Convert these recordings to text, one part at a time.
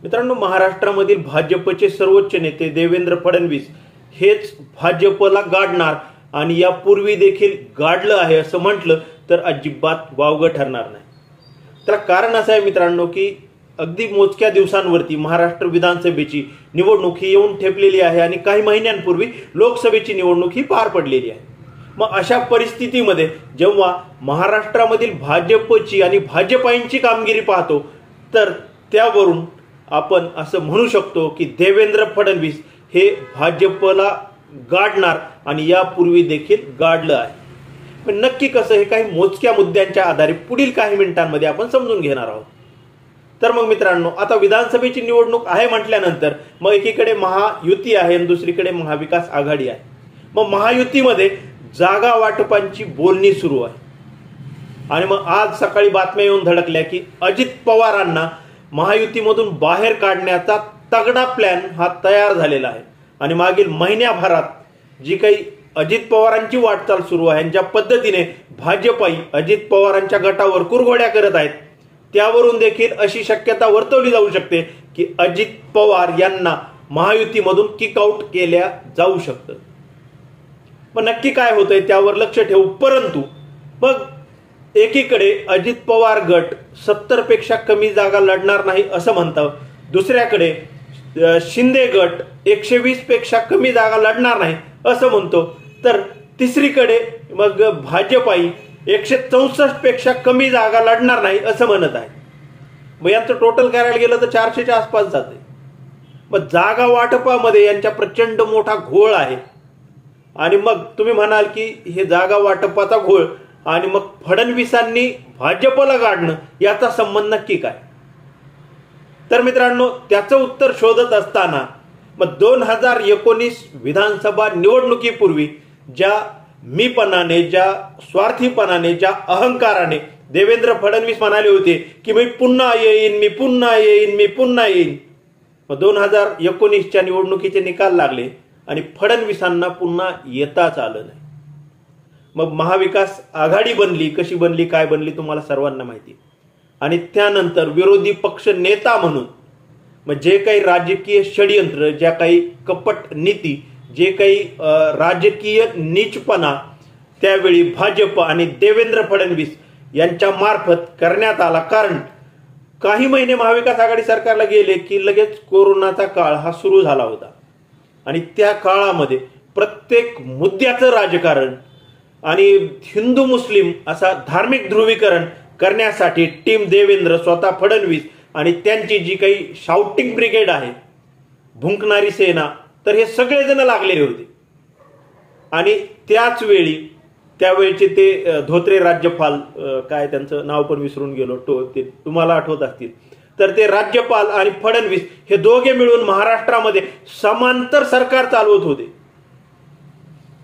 मित्रांनो, महाराष्ट्रामधील भाजपचे सर्वोच्च नेते देवेंद्र फडणवीस हेच भाजपला गाडणार आणि यापूर्वी देखील गाडलं आहे असं म्हटलं तर अजिबात वावगं ठरणार नाही. त्याला कारण असं आहे मित्रांनो की अगदी मोजक्या दिवसांवरती महाराष्ट्र विधानसभेची निवडणूक ही येऊन ठेपलेली आहे आणि काही महिन्यांपूर्वी लोकसभेची निवडणूक ही पार पडलेली आहे. मग अशा परिस्थितीमध्ये जेव्हा महाराष्ट्रामधील भाजपची आणि भाजपाईंची कामगिरी पाहतो तर त्यावरून आपण असं म्हणू शकतो की देवेंद्र फडणवीस हे भाजपला गाडणार आणि यापूर्वी देखील गाडलं आहे. पण नक्की कसं हे काही मोजक्या मुद्द्यांच्या आधारे पुढील काही मिनिटांमध्ये आपण समजून घेणार आहोत. तर मग मित्रांनो, आता विधानसभेची निवडणूक आहे म्हटल्यानंतर मग एकीकडे महायुती आहे आणि दुसरीकडे महाविकास आघाडी आहे. मग महायुतीमध्ये जागा वाटपांची बोलणी सुरू आहे आणि मग आज सकाळी बातम्या येऊन धडकल्या की अजित पवारांना महायुतीमधून बाहेर काढण्याचा तगडा प्लॅन हा तयार झालेला आहे. आणि मागील महिन्याभरात जी काही अजित पवारांची वाटचाल सुरू आहे, ज्या पद्धतीने भाजपाई अजित पवारांच्या गटावर कुरघोड्या करत आहेत, त्यावरून देखील अशी शक्यता वर्तवली जाऊ शकते की अजित पवार यांना महायुतीमधून किकआउट केल्या जाऊ शकतं. पण नक्की काय होतंय त्यावर लक्ष ठेवू. परंतु मग एकीकडे अजित पवार गट 70 पेक्षा कमी जागा लढणार नाही असं म्हणतं, दुसऱ्याकडे शिंदे गट 120 पेक्षा कमी जागा लढणार नाही असं म्हणतो, तर तिसरीकडे मग भाजपाई 164 पेक्षा कमी जागा लढणार नाही असं म्हणत आहे. मग यांचं टोटल करायला गेलं तर 400च्या आसपास जाते. मग जागा वाटपामध्ये यांच्या प्रचंड मोठा घोळ आहे. आणि मग तुम्ही म्हणाल की हे जागा वाटपाचा घोळ आणि मग फडणवीसांनी भाजपला गाडणं याचा संबंध नक्की काय. तर मित्रांनो, त्याचं उत्तर शोधत असताना मग 2019 विधानसभा निवडणुकीपूर्वी ज्या मीपणाने, ज्या स्वार्थीपणाने, ज्या अहंकाराने देवेंद्र फडणवीस म्हणाले होते की मी पुन्हा येईन, मी पुन्हा येईन, मी पुन्हा येईन. मग 2019च्या निवडणुकीचे निकाल लागले आणि फडणवीसांना पुन्हा येताच आलं नाही. मग महाविकास आघाडी बनली. कशी बनली, काय बनली तुम्हाला सर्वांना माहिती. आणि त्यानंतर विरोधी पक्ष नेता म्हणून मग जे काही राजकीय षडयंत्र, ज्या काही कपट नीती, जे काही राजकीय नीचपणा त्यावेळी भाजप आणि देवेंद्र फडणवीस यांच्या मार्फत करण्यात आला. कारण काही महिने महाविकास आघाडी सरकारला गेले की लगेच कोरोनाचा काळ हा सुरू झाला होता आणि त्या काळामध्ये प्रत्येक मुद्द्याचं राजकारण आणि हिंदू मुस्लिम असा धार्मिक ध्रुवीकरण करण्यासाठी टीम देवेंद्र, स्वतः फडणवीस आणि त्यांची जी काही शाउटिंग ब्रिगेड आहे, भुंकणारी सेना, तर हे सगळेजण लागलेले होते. आणि त्याच वेळी त्यावेळेचे ते धोत्रे राज्यपाल, काय त्यांचं नाव पण विसरून गेलो, ते तुम्हाला आठवत असतील, तर ते राज्यपाल आणि फडणवीस हे दोघे मिळून महाराष्ट्रामध्ये समांतर सरकार चालवत होते.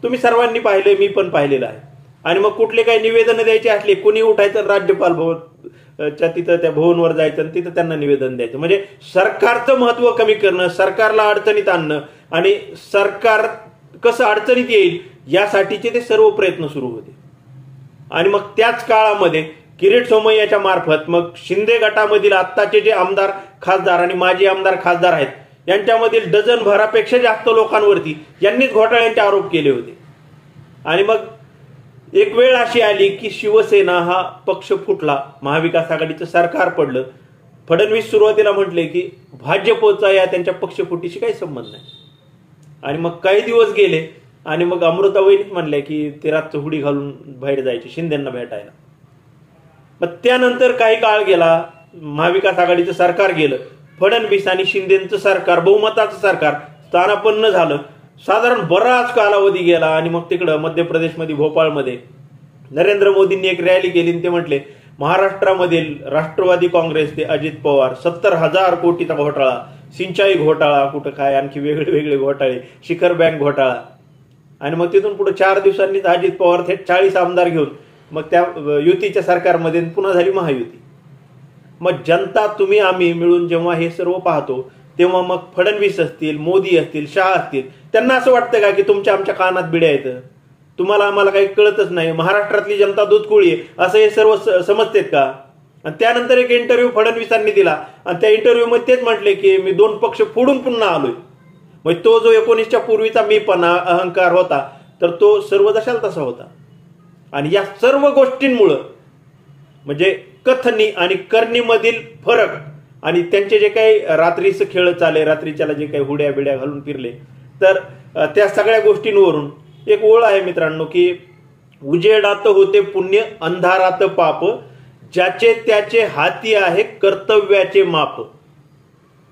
तुम्ही सर्वांनी पाहिले, मी पण पाहिलेलं आहे. आणि मग कुठले काही निवेदन द्यायचे असले, कोणी उठायचं राज्यपाल भवनच्या तिथं त्या भवनवर जायचं आणि तिथं त्यांना निवेदन द्यायचं. म्हणजे सरकारचं महत्व कमी करणं, सरकारला अडचणीत आणणं आणि सरकार कसं अडचणीत येईल यासाठीचे ते सर्व प्रयत्न सुरू होते. आणि मग त्याच काळामध्ये किरीट सोमय्याच्या मार्फत मग शिंदे गटामधील आत्ताचे जे आमदार खासदार आणि माजी आमदार खासदार आहेत, यांच्यामधील डझन भरापेक्षा जास्त लोकांवरती यांनीच घोटाळ्यांचे आरोप केले होते. आणि मग एक वेळ अशी आली की शिवसेना हा पक्ष फुटला, महाविकास आघाडीचं सरकार पडलं. फडणवीस सुरुवातीला म्हटले की भाजपचा या त्यांच्या पक्षफुटीशी काही संबंध नाही. आणि मग काही दिवस गेले आणि मग अमृताबाईंनीच म्हणल्या की ते रातचं हुडी घालून बाहेर जायचे शिंदेंना भेटायला. मग त्यानंतर काही काळ गेला, महाविकास आघाडीचं सरकार गेलं, फडणवीस आणि शिंदेचं सरकार, बहुमताचं सरकार स्थानापन्न झालं. साधारण बराच कालावधी गेला आणि मग तिकडं मध्य प्रदेशमध्ये भोपाळमध्ये नरेंद्र मोदींनी एक रॅली केली आणि ते म्हटले महाराष्ट्रामधील राष्ट्रवादी काँग्रेस ते अजित पवार 70,000 कोटीचा घोटाळा, सिंचाई घोटाळा, कुठं काय आणखी वेगळे वेगळे घोटाळे, शिखर बँक घोटाळा. आणि मग तिथून पुढे 4 दिवसांनीच अजित पवार थेट 40 आमदार घेऊन मग त्या युतीच्या सरकारमध्ये पुन्हा झाली महायुती. मग जनता, तुम्ही, आम्ही मिळून जेव्हा हे सर्व पाहतो तेव्हा मग फडणवीस असतील, मोदी असतील, शहा असतील, त्यांना असं वाटतं का की तुमच्या आमच्या कानात बिड्या आहेत, तुम्हाला आम्हाला काही कळतच नाही, महाराष्ट्रातली जनता दूधकुळी आहे असं हे सर्व समजतेत का. आणि त्यानंतर एक इंटरव्ह्यू फडणवीसांनी दिला आणि त्या इंटरव्ह्यू मध्ये तेच म्हटले की मी 2 पक्ष फोडून पुन्हा आलोय. म्हणजे तो जो 19च्या पूर्वीचा मीपणा अहंकार होता तर तो सर्व जशाला तसा होता. आणि या सर्व गोष्टींमुळं म्हणजे कथनी आणि करणीमधील फरक आणि त्यांचे जे काही रात्रीचं खेळ चाले, रात्रीच्याला जे काही हुड्या बिड्या घालून फिरले, तर त्या सगळ्या गोष्टींवरून एक ओळ आहे मित्रांनो की उजेडात होते पुण्य, अंधारात पाप, ज्याचे त्याचे हाती आहे कर्तव्याचे माप.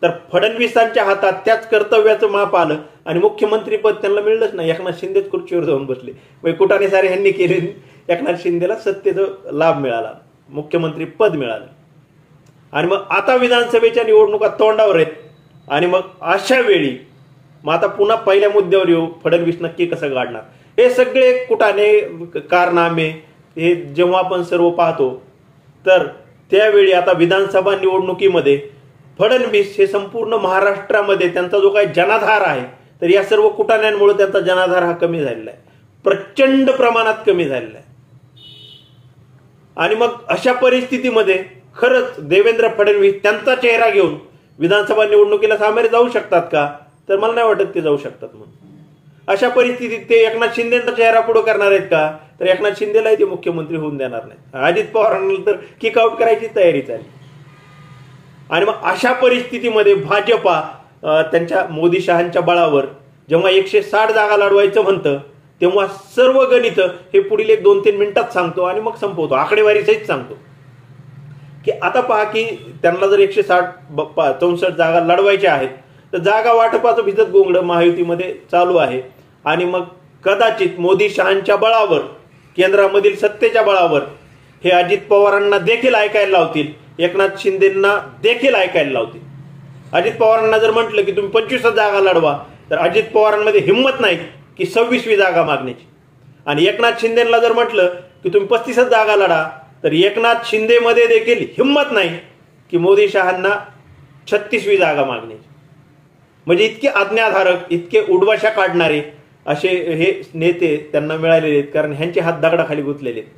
तर फडणवीसांच्या हातात त्याच कर्तव्याचं माप आलं आणि मुख्यमंत्रीपद त्यांना मिळलंच नाही. एकनाथ शिंदेच खुर्चीवर जाऊन बसले. म्हणजे कुटाने सारे ह्यांनी केले, एकनाथ शिंदेला सत्तेचा लाभ मिळाला, मुख्यमंत्री पद मिळालं. आणि मग आता विधानसभेच्या निवडणुका तोंडावर आहेत आणि मग अशा वेळी मग आता पुन्हा पहिल्या मुद्द्यावर येऊ, फडणवीस नक्की कसं गाडणार. हे सगळे कुटाने कारनामे हे जेव्हा आपण सर्व पाहतो तर त्यावेळी आता विधानसभा निवडणुकीमध्ये फडणवीस हे संपूर्ण महाराष्ट्रामध्ये त्यांचा जो काही जनाधार आहे तर या सर्व कुटाण्यांमुळे त्यांचा जनाधार हा कमी झालेला आहे, प्रचंड प्रमाणात कमी झालेला आहे. आणि मग अशा परिस्थितीमध्ये खरंच देवेंद्र फडणवीस त्यांचा चेहरा घेऊन विधानसभा निवडणुकीला सामोरे जाऊ शकतात का? तर मला नाही वाटत ते जाऊ शकतात म्हणून. अशा परिस्थितीत ते एकनाथ शिंदेचा चेहरा पुढे करणार आहेत का? तर एकनाथ शिंदेलाही ते मुख्यमंत्री होऊन देणार नाही. अजित पवारांना तर किक आउट करायची तयारी झाली. आणि मग अशा परिस्थितीमध्ये भाजपा त्यांच्या मोदी शहांच्या बळावर जेव्हा 160 जागा लढवायचं म्हणतं तेव्हा सर्व गणित हे पुढील 1-2-3 मिनिटात सांगतो आणि मग संपवतो, आकडेवारी सहित सांगतो की आता पहा की त्यांना जर 164 जागा लढवायच्या आहेत तर जागा वाटपाचं भिजत गोंगड महायुतीमध्ये चालू आहे. आणि मग कदाचित मोदी शहांच्या बळावर, केंद्रामधील सत्तेच्या बळावर हे अजित पवारांना देखील ऐकायला लावतील, एकनाथ शिंदेंना देखील ऐकायला लावतील. अजित पवारांना जर म्हटलं की तुम्ही 25 जागा लढवा तर अजित पवारांमध्ये हिंमत नाही की 26वी जागा मागण्याची. आणि एकनाथ शिंदेला जर म्हटलं की तुम्ही 35 जागा लढा तर एकनाथ शिंदेमध्ये देखील हिंमत नाही की मोदी शहांना 36वी जागा मागण्याची. म्हणजे इतके आज्ञाधारक, इतके उडवाशा काढणारे असे हे नेते त्यांना मिळालेले आहेत, कारण ह्यांचे हात दगडाखाली गुंतलेले आहेत.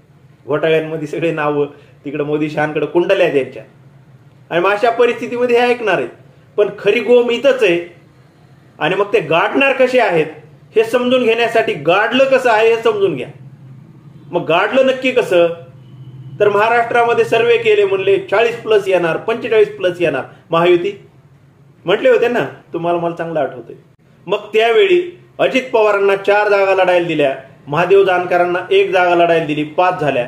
घोटाळ्यांमध्ये सगळे नावं तिकडे मोदी शहांकडे कुंडल्या त्यांच्या. आणि मग अशा परिस्थितीमध्ये हे ऐकणार आहेत. पण खरी गोम इथंच आहे. आणि मग ते गाडणार कसे आहेत हे समजून घेण्यासाठी गाडलं कसं आहे हे समजून घ्या. मग गाडलं नक्की कसं? तर महाराष्ट्रामध्ये सर्वे केले, म्हणले 40+ येणार, 45+ येणार. महायुती म्हटले होते ना, तुम्हाला मला चांगलं आठवतंय. मग त्यावेळी अजित पवारांना 4 जागा लढायला दिल्या, महादेव जानकरांना 1 जागा लढायला दिली, 5 झाल्या.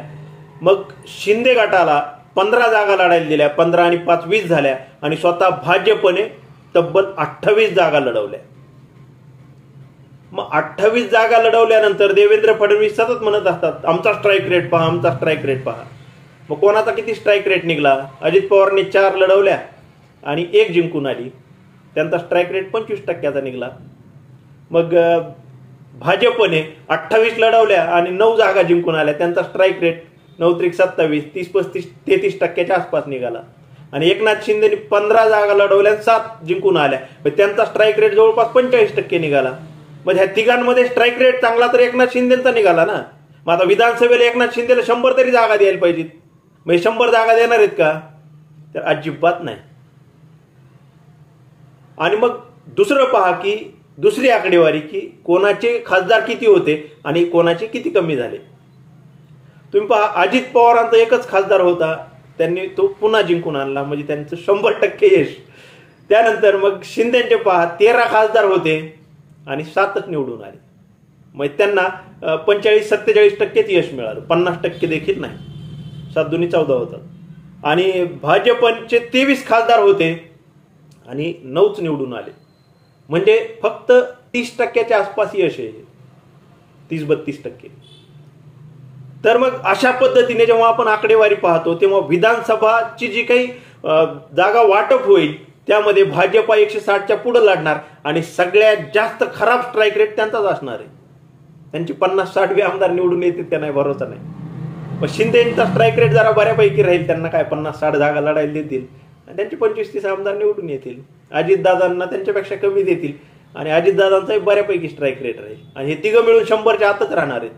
मग शिंदे गटाला 15 जागा लढायला दिल्या, 15 आणि 5 20 झाल्या. आणि स्वतः भाजपने तब्बल 28 जागा लढवल्या. मग 28 जागा लढवल्यानंतर देवेंद्र फडणवीस सतत म्हणत असतात आमचा स्ट्राईक रेट पहा, आमचा स्ट्राईक रेट पहा. मग कोणाचा किती स्ट्राईक रेट निघाला? अजित पवारांनी 4 लढवल्या आणि 1 जिंकून आली, त्यांचा स्ट्राईक रेट 25% निघाला. मग भाजपने 28 लढवल्या आणि 9 जागा जिंकून आल्या, त्यांचा स्ट्राईक रेट 9-27, 30-33% आसपास निघाला. आणि एकनाथ शिंदेने 15 जागा लढवल्या, 7 जिंकून आल्या, त्यांचा स्ट्राईक रेट जवळपास 45% निघाला. म्हणजे ह्या तिघांमध्ये स्ट्राईक रेट चांगला तर एकनाथ शिंदेचा निघाला ना. मग आता विधानसभेला एकनाथ शिंदेला 100 तरी जागा द्यायला पाहिजेत. म्हणजे 100 जागा देणार आहेत का? तर अजिबात नाही. आणि मग दुसरं पहा की दुसरी आकडेवारी की कोणाचे खासदार किती होते आणि कोणाचे किती कमी झाले. तुम्ही पहा, अजित पवारांचा एकच खासदार होता, त्यांनी तो पुन्हा जिंकून आणला, म्हणजे त्यांचं 100% यश. त्यानंतर मग शिंदेचे पहा 13 खासदार होते आणि 7च निवडून आले. मग त्यांना 45-47% यश मिळालं, 50% देखील नाही. 7 दुनी 14 होतात. आणि भाजपचे 23 खासदार होते आणि 9च निवडून आले. म्हणजे फक्त 30%च्या आसपास यश आहे, 30-32%. तर मग अशा पद्धतीने जेव्हा आपण आकडेवारी पाहतो तेव्हा विधानसभाची जी काही जागा वाटप होईल त्यामध्ये भाजपा 160च्या पुढे लढणार आणि सगळ्यात जास्त खराब स्ट्राईक रेट त्यांचाच असणार आहे. त्यांची 50-60 आमदार निवडून येतील त्या नाही भरोसा नाही. पण शिंदेचा स्ट्राईक रेट जरा बऱ्यापैकी राहील, त्यांना काय 50-60 जागा लढायला देतील आणि त्यांचे 25-30 आमदार निवडून येतील. अजितदादांना त्यांच्यापेक्षा कमी देतील आणि अजितदादांचाही बऱ्यापैकी स्ट्राईक रेट राहील आणि हे तिघं मिळून 100च्या आतच राहणार आहेत.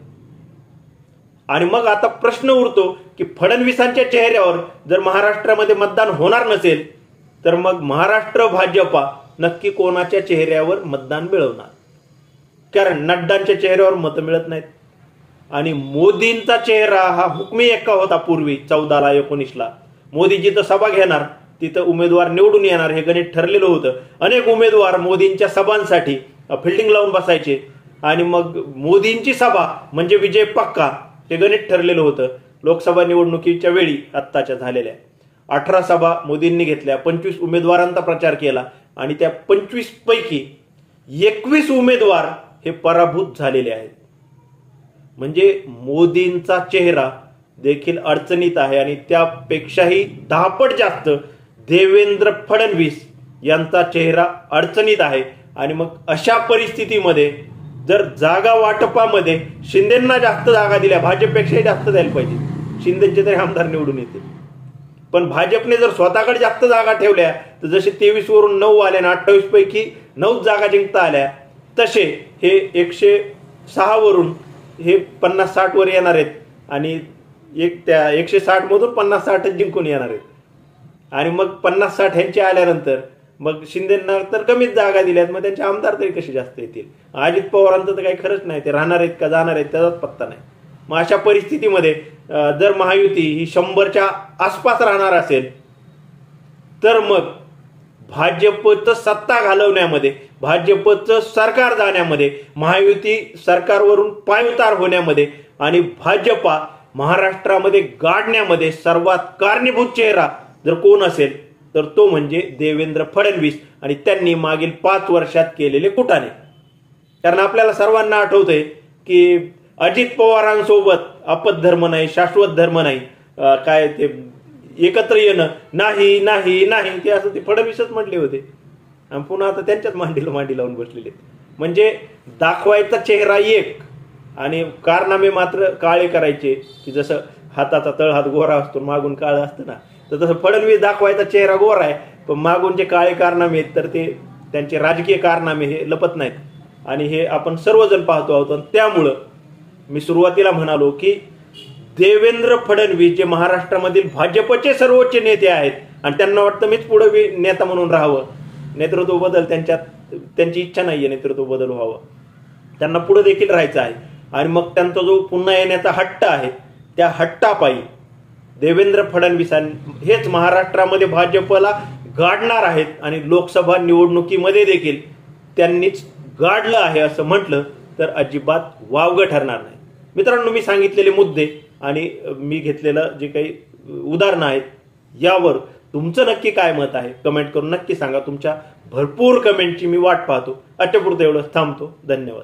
आणि मग आता प्रश्न उरतो की फडणवीसांच्या चेहऱ्यावर जर महाराष्ट्रामध्ये मतदान होणार नसेल तर मग महाराष्ट्र भाजपा नक्की कोणाच्या चेहऱ्यावर मतदान मिळवणार? कारण नड्डांच्या चेहऱ्यावर मतं मिळत नाहीत आणि मोदींचा चेहरा हा हुकमी एक्का होता पूर्वी 14ला 19ला. मोदी जिथं सभा घेणार तिथं उमेदवार निवडून येणार हे गणित ठरलेलं होतं. अनेक उमेदवार मोदींच्या सभांसाठी फिल्डिंग लावून बसायचे आणि मग मोदींची सभा म्हणजे विजय पक्का हे गणित ठरलेलं होतं. लोकसभा निवडणुकीच्या वेळी आत्ताच्या झालेल्या 18 सभा मोदींनी घेतल्या, 25 उमेदवारांचा प्रचार केला आणि त्या 25 पैकी 21 उमेदवार हे पराभूत झालेले आहेत. म्हणजे मोदींचा चेहरा देखील अडचणीत आहे आणि त्यापेक्षाही 10 पट जास्त देवेंद्र फडणवीस यांचा चेहरा अडचणीत आहे. आणि मग अशा परिस्थितीमध्ये जर जागा वाटपामध्ये शिंदेंना जास्त जागा दिल्या, भाजपपेक्षाही जास्त द्यायला पाहिजे, शिंदेचे तरी आमदार निवडून येते. पण भाजपने जर स्वतःकडे जास्त जागा ठेवल्या तर जसे 23 वरून 9 आल्या ना, 28 पैकी 9 जागा जिंकता आल्या, तसे हे 106 वरून हे 50-60 वर येणार आहेत आणि त्या 160 मधून 50-60 जिंकून येणार आहेत. आणि मग 50-60 ह्यांचे आल्यानंतर मग शिंदेंना तर कमीच जागा दिल्यात, मग त्यांचे आमदार तरी कसे जास्त येतील? अजित पवारांचं तर काही खरंच नाही, ते राहणार आहेत का जाणार आहेत त्याचाच पत्ता नाही. मग अशा परिस्थितीमध्ये जर महायुती ही 100च्या आसपास राहणार असेल तर मग भाजपचं सत्ता घालवण्यामध्ये, भाजपचं सरकार जाण्यामध्ये, महायुती सरकारवरून पायउतार होण्यामध्ये आणि भाजपा महाराष्ट्रामध्ये गाडण्यामध्ये सर्वात कारणीभूत चेहरा जर कोण असेल तर तो म्हणजे देवेंद्र फडणवीस आणि त्यांनी मागील 5 वर्षात केलेले कुटाणे. कारण आपल्याला सर्वांना आठवतंय की अजित पवारांसोबत आपद्धर्म नाही, शाश्वत धर्म नाही, काय ते एकत्र येणं नाही नाही नाही, ते असं ते फडणवीसच म्हटले होते आणि पुन्हा आता त्यांच्याच मांडी लावून बसलेले. म्हणजे दाखवायचा चेहरा एक आणि कारनामे मात्र काळे करायचे, की जसं हाताचा तळहात गोरा असतो मागून काळं असतं ना, तर तसं फडणवीस दाखवायचा चेहरा गोरा आहे पण मागून जे काळे कारनामे आहेत तर ते त्यांचे राजकीय कारनामे हे लपत नाहीत आणि हे आपण सर्वजण पाहतो आहोत. आणि त्यामुळं मी सुरुवातीला म्हणालो की देवेंद्र फडणवीस जे महाराष्ट्रामधील भाजपचे सर्वोच्च नेते आहेत आणि त्यांना वाटतं मीच पुढे नेता म्हणून राहावं, नेतृत्व बदल त्यांची इच्छा नाहीये, नेतृत्व बदल व्हावं, त्यांना पुढे देखील राहायचं आहे. आणि मग त्यांचा जो पुन्हा येण्याचा हट्ट आहे त्या हट्टापायी देवेंद्र फडणवीस हेच महाराष्ट्रामध्ये भाजपला गाडणार आहेत आणि लोकसभा निवडणुकीमध्ये देखील त्यांनीच गाडलं आहे असं म्हटलं तर अजिबात वावगं ठरणार नाही. मित्रांनो, मी सांगितलेले मुद्दे आणि मी घेतलेलं जे काही उदाहरणं आहेत यावर तुमचं नक्की काय मत आहे कमेंट करून नक्की सांगा. तुमच्या भरपूर कमेंटची मी वाट पाहतो. आजच्यापुरतं एवढंच थांबतो. धन्यवाद.